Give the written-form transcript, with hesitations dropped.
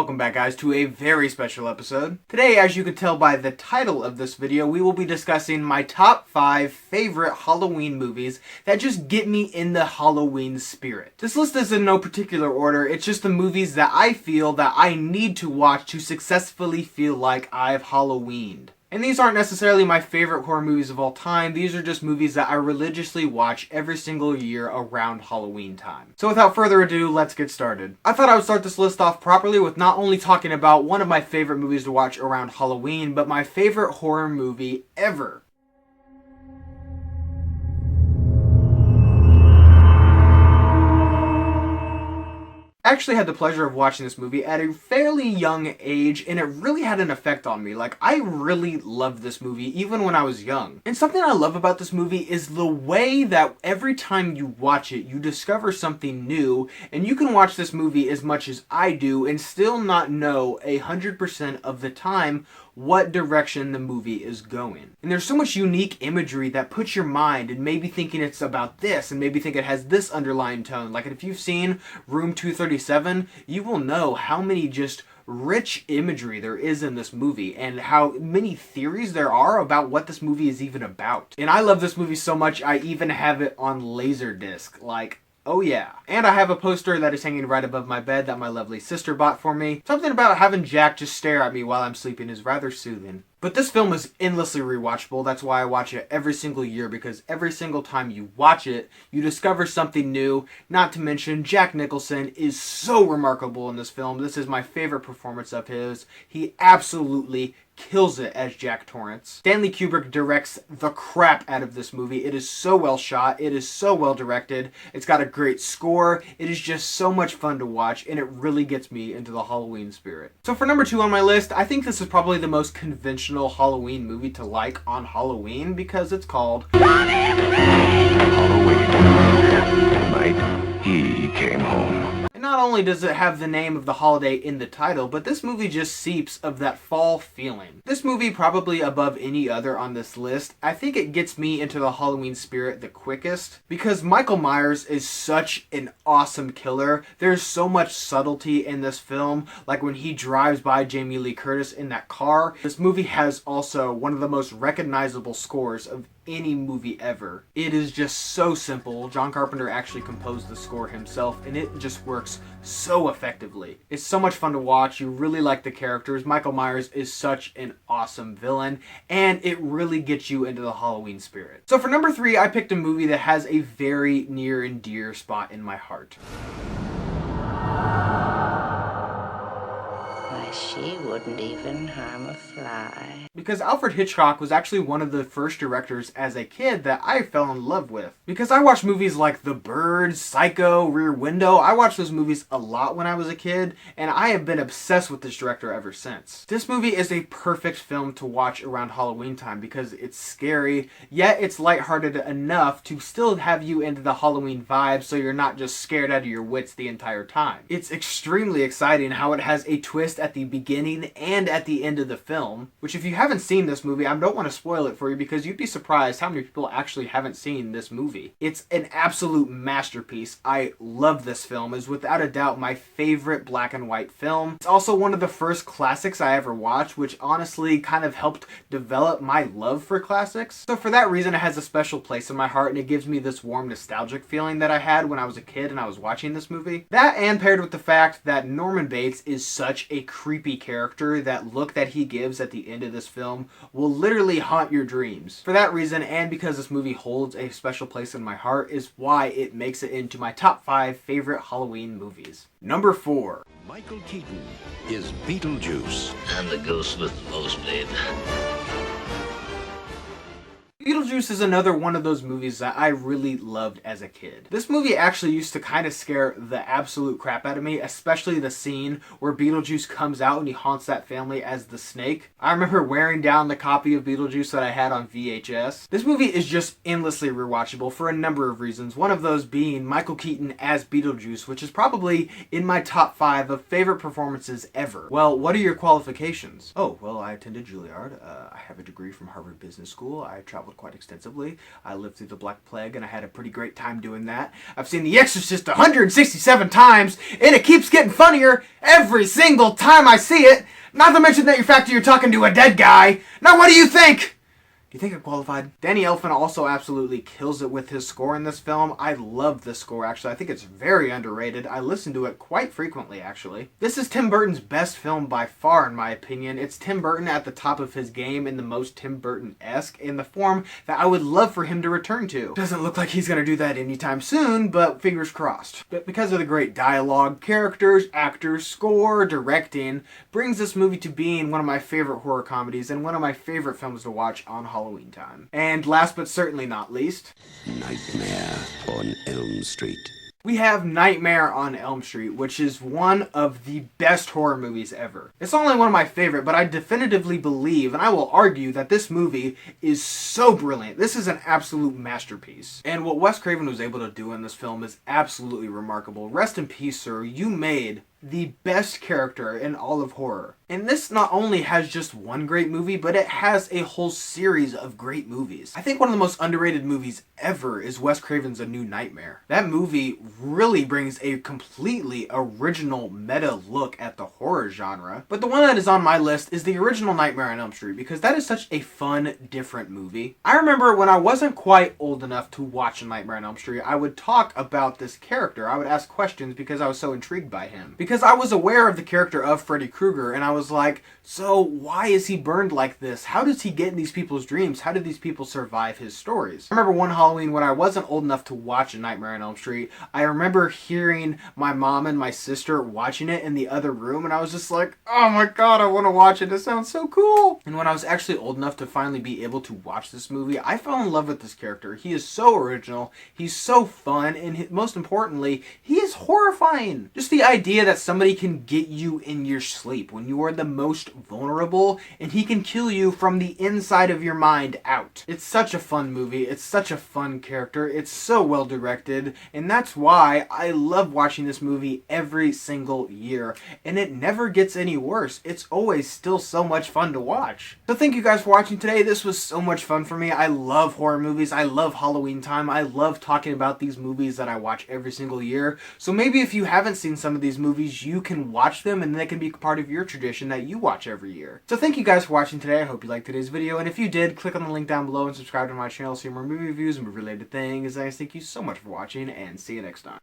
Welcome back, guys, to a very special episode. Today, as you can tell by the title of this video, we will be discussing my top 5 favorite Halloween movies that just get me in the Halloween spirit. This list is in no particular order, it's just the movies that I feel that I need to watch to successfully feel like I've Halloweened. And these aren't necessarily my favorite horror movies of all time, these are just movies that I religiously watch every single year around Halloween time. So without further ado, let's get started. I thought I would start this list off properly with not only talking about one of my favorite movies to watch around Halloween, but my favorite horror movie ever. I actually had the pleasure of watching this movie at a fairly young age, and it really had an effect on me. Like, I really loved this movie even when I was young. And something I love about this movie is the way that every time you watch it, you discover something new, and you can watch this movie as much as I do and still not know 100% of the time what direction the movie is going. And there's so much unique imagery that puts your mind and maybe thinking it's about this and maybe think it has this underlying tone. Like if you've seen Room 237, you will know how many just rich imagery there is in this movie and how many theories there are about what this movie is even about. And I love this movie so much I even have it on Laserdisc. Like, oh yeah. And I have a poster that is hanging right above my bed that my lovely sister bought for me. Something about having Jack just stare at me while I'm sleeping is rather soothing. But this film is endlessly rewatchable. That's why I watch it every single year, because every single time you watch it, you discover something new. Not to mention, Jack Nicholson is so remarkable in this film. This is my favorite performance of his. He absolutely kills it as Jack Torrance. Stanley Kubrick directs the crap out of this movie. It is so well shot. It is so well directed. It's got a great score. It is just so much fun to watch, and it really gets me into the Halloween spirit. So for number 2 on my list, I think this is probably the most conventional Halloween movie to like on Halloween, because it's called Halloween. Tonight, he came home. And not only does it have the name of the holiday in the title, but this movie just seeps of that fall feeling. This movie, probably above any other on this list, I think it gets me into the Halloween spirit the quickest, because Michael Myers is such an awesome killer. There's so much subtlety in this film, like when he drives by Jamie Lee Curtis in that car. This movie has also one of the most recognizable scores of any movie ever. It is just so simple. John Carpenter actually composed the score himself, and it just works so effectively. It's so much fun to watch. You really like the characters. Michael Myers is such an awesome villain, and it really gets you into the Halloween spirit. So for number 3, I picked a movie that has a very near and dear spot in my heart. She wouldn't even harm a fly. Because Alfred Hitchcock was actually one of the first directors as a kid that I fell in love with. Because I watched movies like The Bird, Psycho, Rear Window. I watched those movies a lot when I was a kid, and I have been obsessed with this director ever since. This movie is a perfect film to watch around Halloween time because it's scary, yet it's lighthearted enough to still have you into the Halloween vibe so you're not just scared out of your wits the entire time. It's extremely exciting how it has a twist at the beginning and at the end of the film, which if you haven't seen this movie, I don't want to spoil it for you because you'd be surprised how many people actually haven't seen this movie. It's an absolute masterpiece. I love this film. It's without a doubt my favorite black and white film. It's also one of the first classics I ever watched, which honestly kind of helped develop my love for classics. So for that reason, it has a special place in my heart, and it gives me this warm nostalgic feeling that I had when I was a kid and I was watching this movie. That, and paired with the fact that Norman Bates is such a creepy character, that look that he gives at the end of this film will literally haunt your dreams. For that reason, and because this movie holds a special place in my heart, is why it makes it into my top 5 favorite Halloween movies. Number 4. Michael Keaton is Beetlejuice. I'm the ghost with the most, babe. Beetlejuice is another one of those movies that I really loved as a kid. This movie actually used to kind of scare the absolute crap out of me, especially the scene where Beetlejuice comes out and he haunts that family as the snake. I remember wearing down the copy of Beetlejuice that I had on VHS. This movie is just endlessly rewatchable for a number of reasons, one of those being Michael Keaton as Beetlejuice, which is probably in my top 5 of favorite performances ever. Well, what are your qualifications? Oh, well, I attended Juilliard. I have a degree from Harvard Business School. I traveled quite extensively. I lived through the Black Plague and I had a pretty great time doing that. I've seen The Exorcist 167 times and it keeps getting funnier every single time I see it. Not to mention that you're talking to a dead guy. Now what do you think? Do you think it qualified? Danny Elfman also absolutely kills it with his score in this film. I love this score, actually. I think it's very underrated. I listen to it quite frequently, actually. This is Tim Burton's best film by far, in my opinion. It's Tim Burton at the top of his game in the most Tim Burton-esque, in the form that I would love for him to return to. Doesn't look like he's gonna do that anytime soon, but fingers crossed. But because of the great dialogue, characters, actors, score, directing, brings this movie to being one of my favorite horror comedies and one of my favorite films to watch on Halloween time. And last but certainly not least, Nightmare on Elm Street. we have Nightmare on Elm Street, which is one of the best horror movies ever. It's not only one of my favorite, but I definitively believe, and I will argue, that this movie is so brilliant. This is an absolute masterpiece. And what Wes Craven was able to do in this film is absolutely remarkable. Rest in peace, sir. You made the best character in all of horror. And this not only has just one great movie, but it has a whole series of great movies. I think one of the most underrated movies ever is Wes Craven's A New Nightmare. That movie really brings a completely original meta look at the horror genre. But the one that is on my list is the original Nightmare on Elm Street, because that is such a fun, different movie. I remember when I wasn't quite old enough to watch A Nightmare on Elm Street, I would talk about this character. I would ask questions because I was so intrigued by him. Because I was aware of the character of Freddy Krueger, and I was like, so why is he burned like this? How does he get in these people's dreams? How did these people survive his stories? I remember one Halloween when I wasn't old enough to watch A Nightmare on Elm Street, I remember hearing my mom and my sister watching it in the other room, and I was just like, oh my god, I want to watch it. It sounds so cool. And when I was actually old enough to finally be able to watch this movie, I fell in love with this character. He is so original, he's so fun, and most importantly, he is horrifying. Just the idea that somebody can get you in your sleep when you are the most vulnerable, and he can kill you from the inside of your mind out. It's such a fun movie. It's such a fun character. It's so well directed, and that's why I love watching this movie every single year, and it never gets any worse. It's always still so much fun to watch. So thank you guys for watching today. This was so much fun for me. I love horror movies. I love Halloween time. I love talking about these movies that I watch every single year. So maybe if you haven't seen some of these movies, you can watch them and they can be part of your tradition that you watch every year. So thank you guys for watching today. I hope you liked today's video, and if you did, click on the link down below and subscribe to my channel to see more movie reviews and movie related things. And I thank you so much for watching, and see you next time.